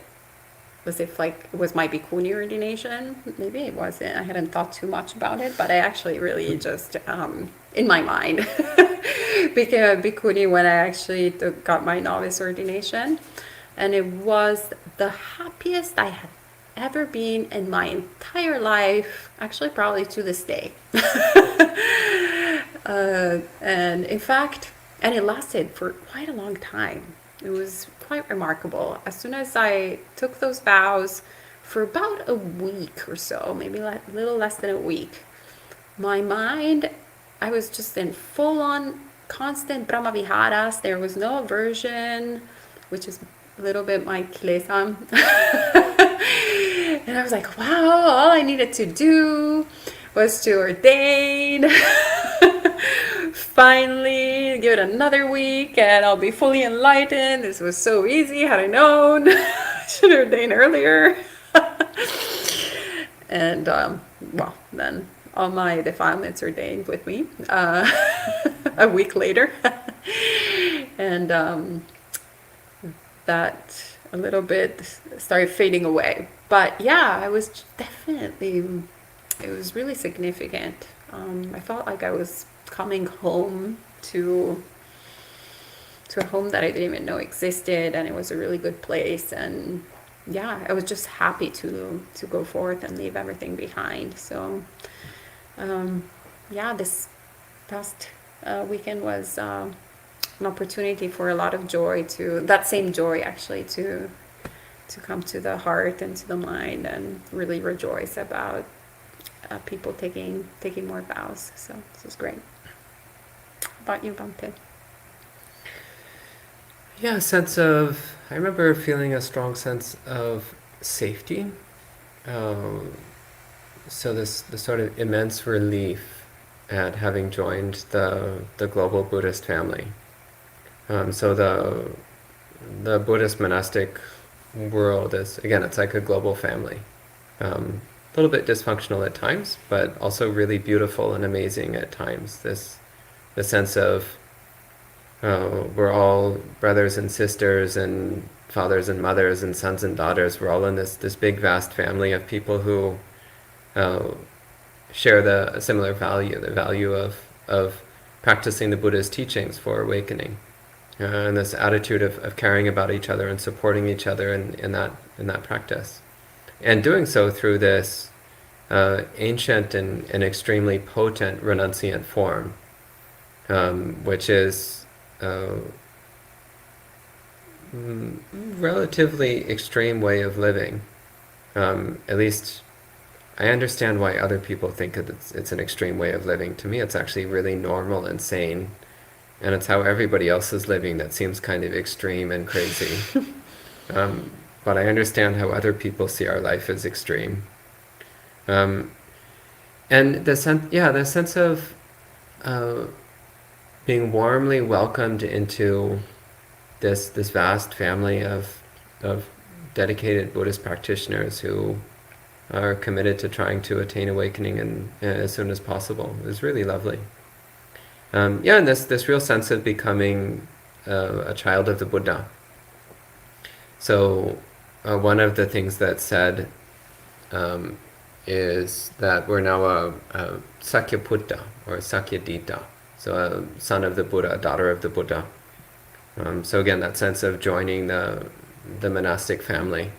as if like it was my bhikkhuni ordination. Maybe it wasn't. I hadn't thought too much about it, but I actually really just in my mind became a bhikkhuni when I actually got my novice ordination, and it was the happiest I had ever been in my entire life. Actually, probably to this day. And in fact, and it lasted for quite a long time. It was quite remarkable. As soon as I took those vows, for about a week or so, maybe a little less than a week, my mind, I was just in full on constant Brahma Viharas. There was no aversion, which is a little bit my kilesa. And I was like, wow, all I needed to do was to ordain. Finally, give it another week and I'll be fully enlightened. This was so easy. Had I known, I should have ordained earlier. And well, then all my defilements ordained with me a week later. And that a little bit started fading away. But yeah, I was definitely, it was really significant. I felt like I was coming home to a home that I didn't even know existed, and it was a really good place. And yeah, I was just happy to go forth and leave everything behind. So yeah, this past weekend was an opportunity for a lot of joy, to that same joy actually to come to the heart and to the mind and really rejoice about people taking more vows. So this is great. How about you, Bante? Yeah, I remember feeling a strong sense of safety. Um, so this sort of immense relief at having joined the global Buddhist family. So the Buddhist monastic world is, again, it's like a global family. A little bit dysfunctional at times, but also really beautiful and amazing at times. The sense of we're all brothers and sisters and fathers and mothers and sons and daughters. We're all in this big vast family of people who share a similar value, the value of practicing the Buddha's teachings for awakening, and this attitude of caring about each other and supporting each other in that practice, and doing so through this ancient and extremely potent renunciant form, which is relatively extreme way of living. At least I understand why other people think it's an extreme way of living. To me, it's actually really normal and sane, and it's how everybody else is living that seems kind of extreme and crazy. But I understand how other people see our life as extreme. And the sense of being warmly welcomed into this vast family of dedicated Buddhist practitioners who are committed to trying to attain awakening as soon as possible. It was really lovely. And this real sense of becoming a child of the Buddha. So one of the things that's said is that we're now a Sakyaputta or Sakyadita, so a son of the Buddha, a daughter of the Buddha. So again, that sense of joining the monastic family,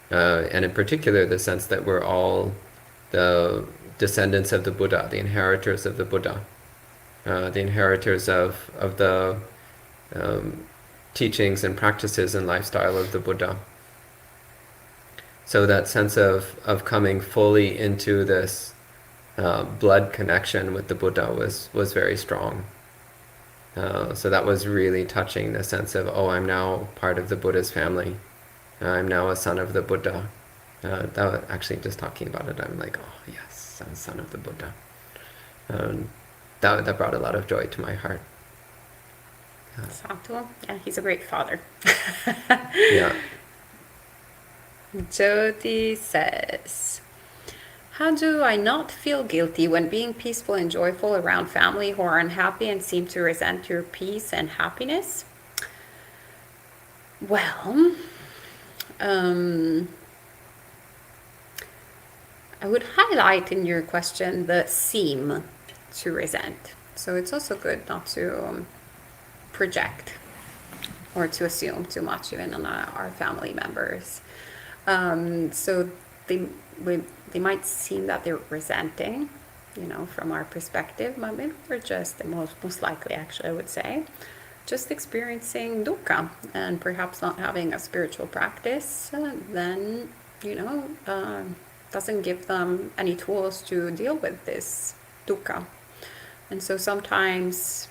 and in particular the sense that we're all the descendants of the Buddha, the inheritors of the Buddha, the inheritors of the teachings and practices and lifestyle of the Buddha. So that sense of coming fully into this blood connection with the Buddha was very strong. So that was really touching, the sense of, oh, I'm now part of the Buddha's family. I'm now a son of the Buddha. That was actually, just talking about it, I'm like, oh yes, I'm a son of the Buddha. That brought a lot of joy to my heart. Sato, yeah, he's a great father. Yeah. Jyoti says, How do I not feel guilty when being peaceful and joyful around family who are unhappy and seem to resent your peace and happiness? Well, um, I would highlight in your question the seem to resent. So it's also good not to project or to assume too much even on our family members. So they, they might seem that they're resenting, from our perspective, but maybe we're just, most likely actually I would say, just experiencing dukkha and perhaps not having a spiritual practice, then, doesn't give them any tools to deal with this dukkha. And so sometimes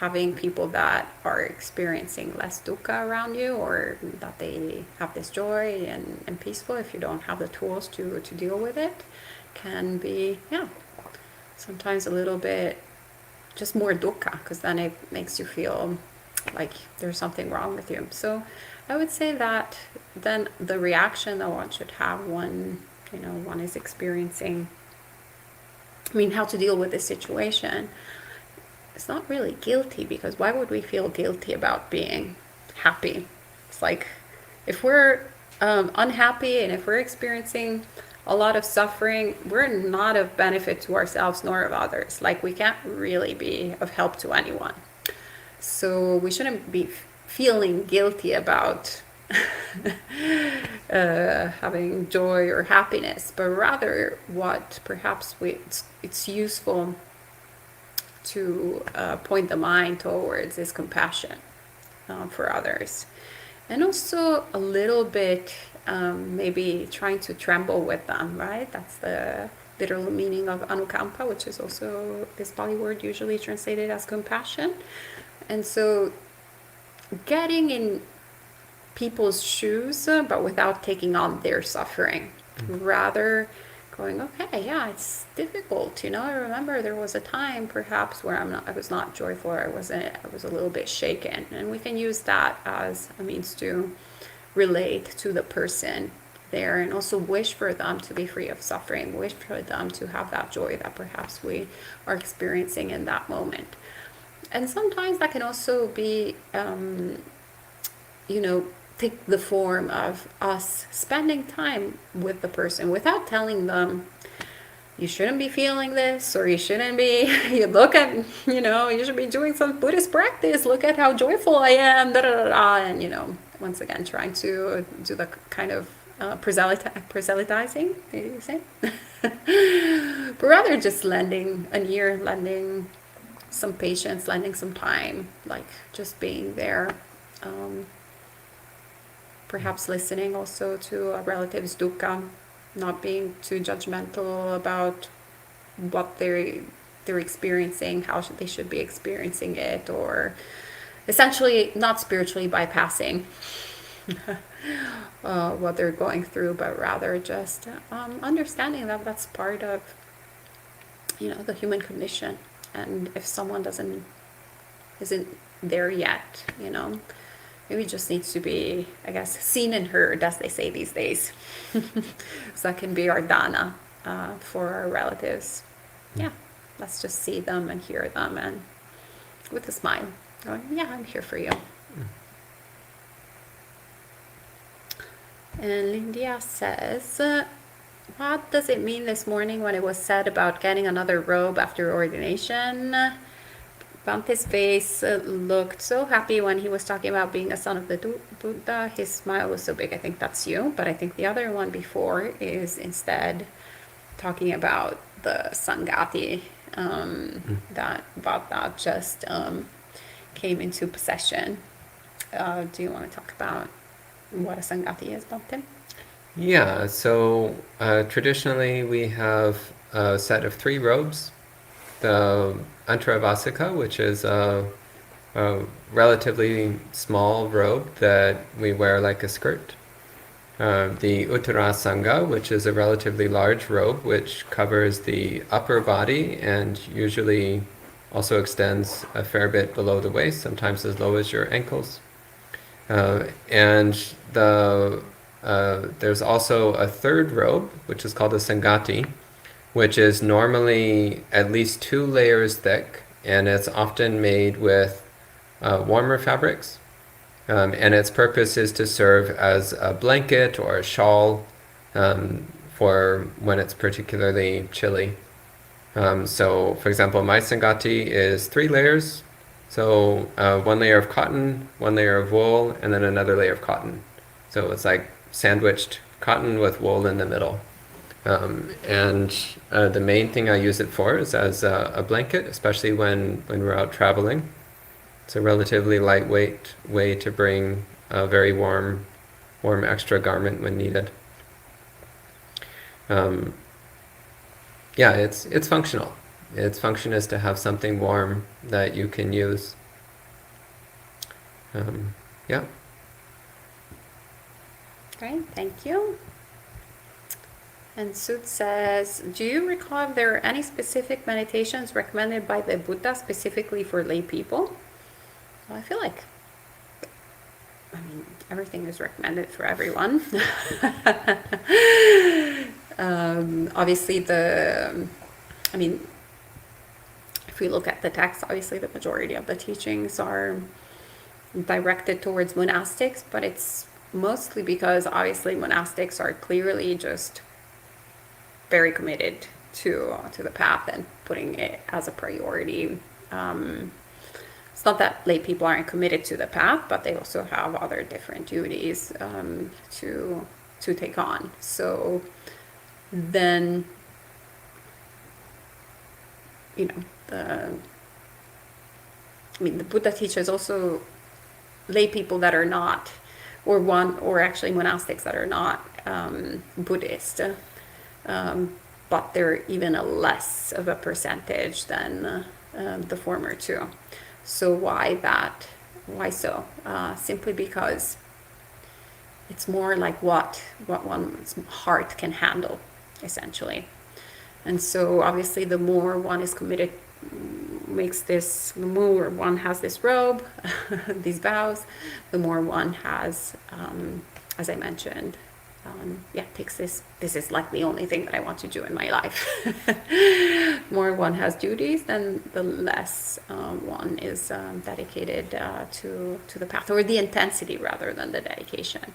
having people that are experiencing less dukkha around you, or that they have this joy and peaceful, if you don't have the tools to deal with it, can be, sometimes a little bit just more dukkha, because then it makes you feel like there's something wrong with you. So I would say that then the reaction that one should have when, one is experiencing, how to deal with this situation, it's not really guilty, because why would we feel guilty about being happy? It's like, if we're unhappy and if we're experiencing a lot of suffering, we're not of benefit to ourselves nor of others. Like, we can't really be of help to anyone. So we shouldn't be feeling guilty about having joy or happiness, but rather what perhaps it's useful to point the mind towards is compassion for others. And also a little bit maybe trying to tremble with them, right? That's the literal meaning of anukampa, which is also this Pali word usually translated as compassion. And so getting in people's shoes, but without taking on their suffering, rather going, okay, yeah, it's difficult. I remember there was a time perhaps where I was not joyful, or I was a little bit shaken, and we can use that as a means to relate to the person there, and also wish for them to be free of suffering, wish for them to have that joy that perhaps we are experiencing in that moment. And sometimes that can also be, take the form of us spending time with the person without telling them, you shouldn't be feeling this, or you shouldn't be, you look at, you should be doing some Buddhist practice, look at how joyful I am, da da da da, and, once again, trying to do the kind of proselytizing, maybe you say, but rather just lending an ear, lending some patience, lending some time, like just being there. Perhaps listening also to a relative's dukkha, not being too judgmental about what they're experiencing, how they should be experiencing it, or essentially not spiritually bypassing what they're going through, but rather just understanding that that's part of, the human condition. And if someone isn't there yet, maybe just needs to be, I guess, seen and heard, as they say these days. So that can be our dana for our relatives. Yeah, let's just see them and hear them, and with a smile, going, yeah, I'm here for you. And Lindia says, what does it mean this morning when it was said about getting another robe after ordination? Bante's face looked so happy when he was talking about being a son of the Buddha. His smile was so big. I think that's you, but I think the other one before is instead talking about the Sangati that Bhatta just came into possession. Do you want to talk about what a Sangati is, Bhante? Yeah, so traditionally we have a set of 3 robes. The Antaravasika, which is a relatively small robe that we wear like a skirt. The Uttarasanga, which is a relatively large robe which covers the upper body and usually also extends a fair bit below the waist, sometimes as low as your ankles. And the there's also a third robe, which is called a sangati, which is normally at least 2 layers thick, and it's often made with warmer fabrics. And its purpose is to serve as a blanket or a shawl for when it's particularly chilly. So, for example, my sangati is 3 layers. So, 1 layer of cotton, 1 layer of wool, and then another layer of cotton. So it's like sandwiched cotton with wool in the middle. And the main thing I use it for is as a blanket, especially when we're out traveling. It's a relatively lightweight way to bring a very warm extra garment when needed. Yeah, it's functional. Its function is to have something warm that you can use. Yeah. Great, thank you. And Sud says, do you recall if there are any specific meditations recommended by the Buddha specifically for lay people? Well, I feel like, everything is recommended for everyone. Obviously, if we look at the text, obviously the majority of the teachings are directed towards monastics, but it's mostly because obviously monastics are clearly just very committed to the path and putting it as a priority. It's not that lay people aren't committed to the path, but they also have other different duties to take on. So then, the Buddha teaches also lay people that are not, or actually monastics that are not Buddhist, but they're even a less of a percentage than the former two. So why that? Why so? Simply because it's more like what one's heart can handle, essentially. And so obviously the more one is committed, the more one has this robe, these vows, the more one has, as I mentioned, takes this is like the only thing that I want to do in my life. More one has duties, then the less one is dedicated to the path, or the intensity rather than the dedication.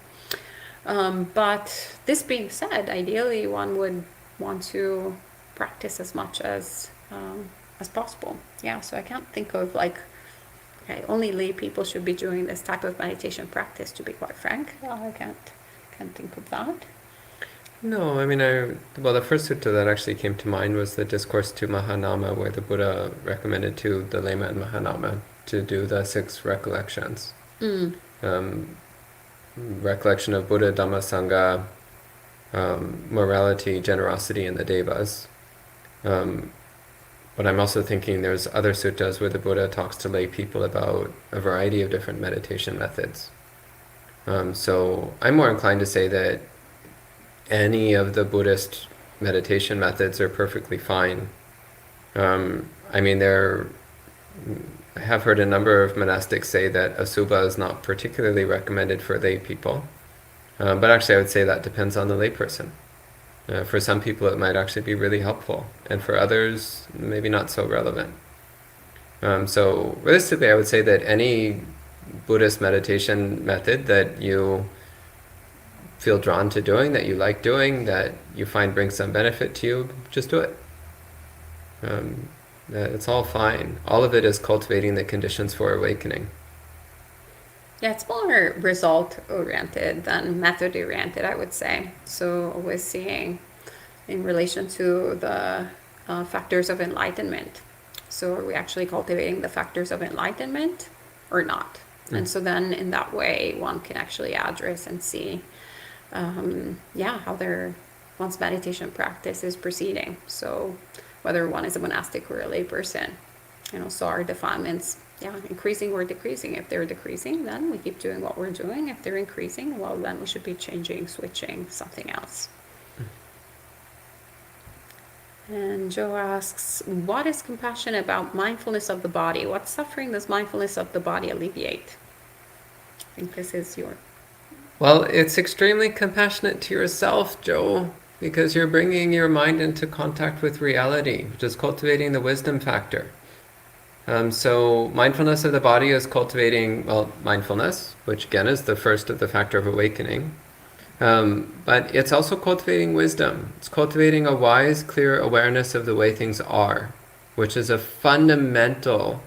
But this being said, ideally one would want to practice as much as possible. Yeah, so I can't think of only lay people should be doing this type of meditation practice, to be quite frank. I can't think of that. No, the first sutta that actually came to mind was the Discourse to Mahanama, where the Buddha recommended to the layman Mahanama to do the 6 recollections. Recollection of Buddha, Dhamma, Sangha, morality, generosity, and the devas. But I'm also thinking there's other suttas where the Buddha talks to lay people about a variety of different meditation methods. So I'm more inclined to say that any of the Buddhist meditation methods are perfectly fine. I have heard a number of monastics say that asubha is not particularly recommended for lay people. But actually I would say that depends on the layperson. For some people it might actually be really helpful, and for others maybe not so relevant. So realistically I would say that any Buddhist meditation method that you feel drawn to doing, that you like doing, that you find brings some benefit to you, just do it. It's all fine. All of it is cultivating the conditions for awakening. Yeah, it's more result-oriented than method-oriented, I would say. So always seeing in relation to the factors of enlightenment. So are we actually cultivating the factors of enlightenment or not? And so then in that way, one can actually address and see, how one's meditation practice is proceeding. So whether one is a monastic or a lay person, so our defilements, increasing or decreasing. If they're decreasing, then we keep doing what we're doing. If they're increasing, well, then we should be changing, switching, something else. And Joe asks, what is compassion about mindfulness of the body? What suffering does mindfulness of the body alleviate? I think this is your Well, it's extremely compassionate to yourself, Joe, because you're bringing your mind into contact with reality, which is cultivating the wisdom factor. So mindfulness of the body is cultivating, well, mindfulness, which again is the first of the factor of awakening. But it's also cultivating wisdom. It's cultivating a wise, clear awareness of the way things are, which is a fundamental,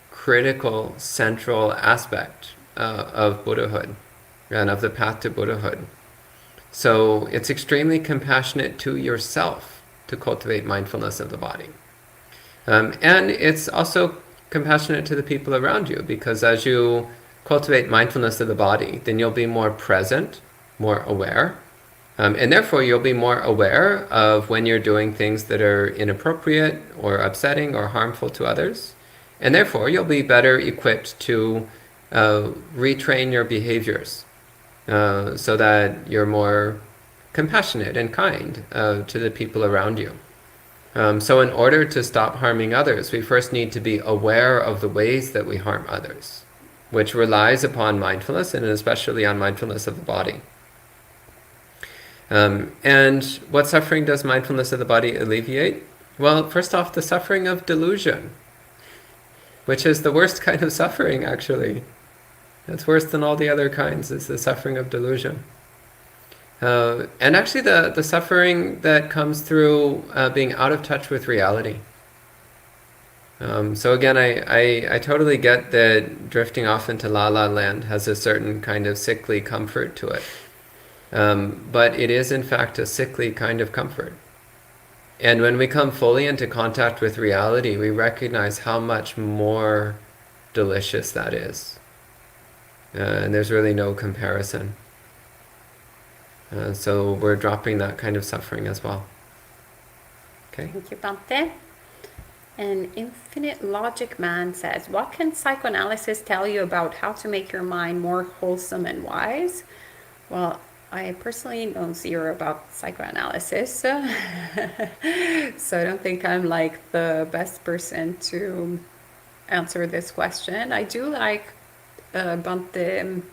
critical, central aspect of Buddhahood and of the path to Buddhahood. So it's extremely compassionate to yourself to cultivate mindfulness of the body. And it's also compassionate to the people around you, because as you cultivate mindfulness of the body, then you'll be more present, more aware, and therefore you'll be more aware of when you're doing things that are inappropriate or upsetting or harmful to others, and therefore you'll be better equipped to retrain your behaviors so that you're more compassionate and kind to the people around you. So in order to stop harming others, we first need to be aware of the ways that we harm others, which relies upon mindfulness, and especially on mindfulness of the body. And what suffering does mindfulness of the body alleviate? Well, first off, the suffering of delusion, which is the worst kind of suffering, actually. It's worse than all the other kinds, is the suffering of delusion. And actually the suffering that comes through being out of touch with reality. So again, I totally get that drifting off into la la land has a certain kind of sickly comfort to it. But it is in fact a sickly kind of comfort. And when we come fully into contact with reality, we recognize how much more delicious that is. And there's really no comparison. So we're dropping that kind of suffering as well. Okay. Thank you, Bhante. And Infinite Logic Man says, what can psychoanalysis tell you about how to make your mind more wholesome and wise? Well, I personally know zero about psychoanalysis, so I don't think I'm like the best person to answer this question. I do like Bhante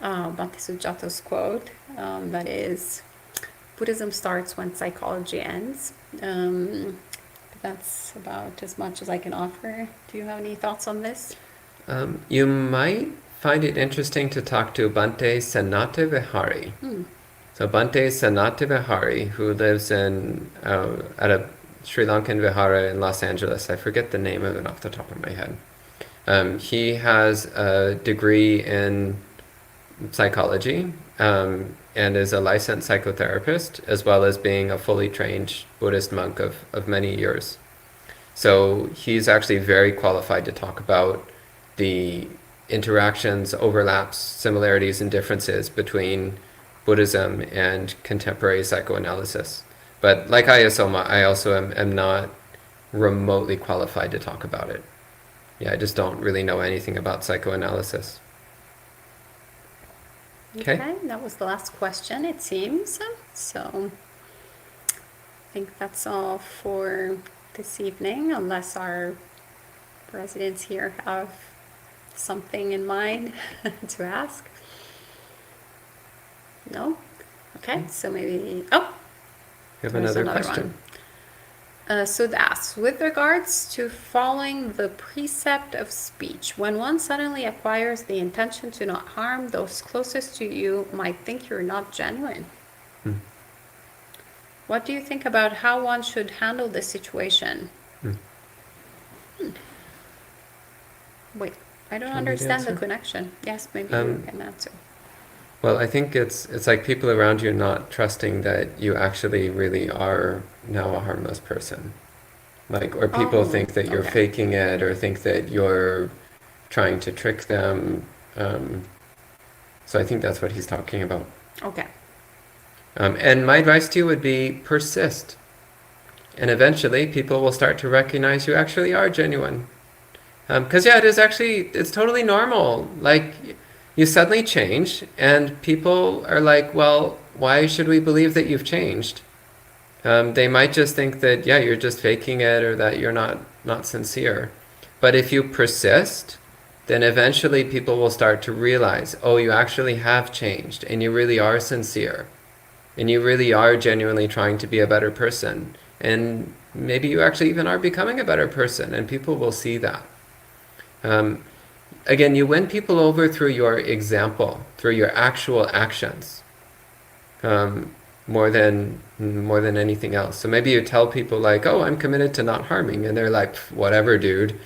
Sujato's quote, that is, Buddhism starts when psychology ends. That's about as much as I can offer. Do you have any thoughts on this? You might find it interesting to talk to Bhante Sanata Vihari. So Bhante Sanata Vihari, who lives in at a Sri Lankan vihara in Los Angeles. I forget the name of it off the top of my head. He has a degree in psychology and is a licensed psychotherapist, as well as being a fully trained Buddhist monk of many years. So he's actually very qualified to talk about the interactions, overlaps, similarities, and differences between Buddhism and contemporary psychoanalysis. But like Ayasoma, I also am not remotely qualified to talk about it. Yeah, I just don't really know anything about psychoanalysis. Okay, that was the last question, it seems. So I think that's all for this evening, unless our residents here have something in mind to ask. No? Okay, so maybe... Oh! You have another question. So it asks, with regards to following the precept of speech, when one suddenly acquires the intention to not harm, those closest to you might think you're not genuine. What do you think about how one should handle this situation? Wait, I don't understand the connection. Yes, maybe you can answer. Well, I think it's like people around you not trusting that you actually really are now a harmless person. Like, or people think that you're faking it, or think that you're trying to trick them. So I think that's what he's talking about. Okay. And my advice to you would be persist. And eventually people will start to recognize you actually are genuine. Because yeah, it's totally normal. Like, you suddenly change, and people are like, well, why should we believe that you've changed? They might just think that, yeah, you're just faking it, or that you're not sincere. But if you persist, then eventually people will start to realize, oh, you actually have changed, and you really are sincere, and you really are genuinely trying to be a better person, and maybe you actually even are becoming a better person, and people will see that. Um, Again, you win people over through your example, through your actual actions, um, more than anything else. So maybe you tell people like, "Oh, I'm committed to not harming," and they're like, "Whatever, dude."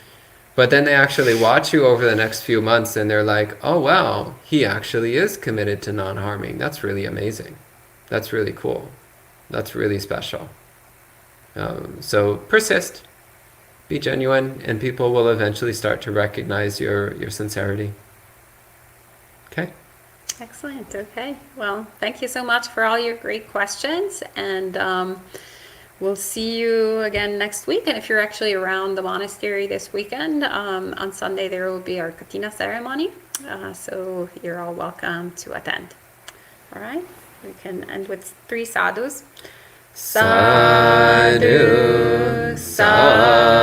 But then they actually watch you over the next few months, and they're like, "Oh wow, he actually is committed to non harming. That's really amazing. That's really cool. That's really special." So persist, be genuine, and people will eventually start to recognize your sincerity. Okay? Excellent. Okay. Well, thank you so much for all your great questions. And we'll see you again next week. And if you're actually around the monastery this weekend, on Sunday there will be our Katina ceremony. So you're all welcome to attend. All right. We can end with 3 sadhus. Sadhu, sadhu.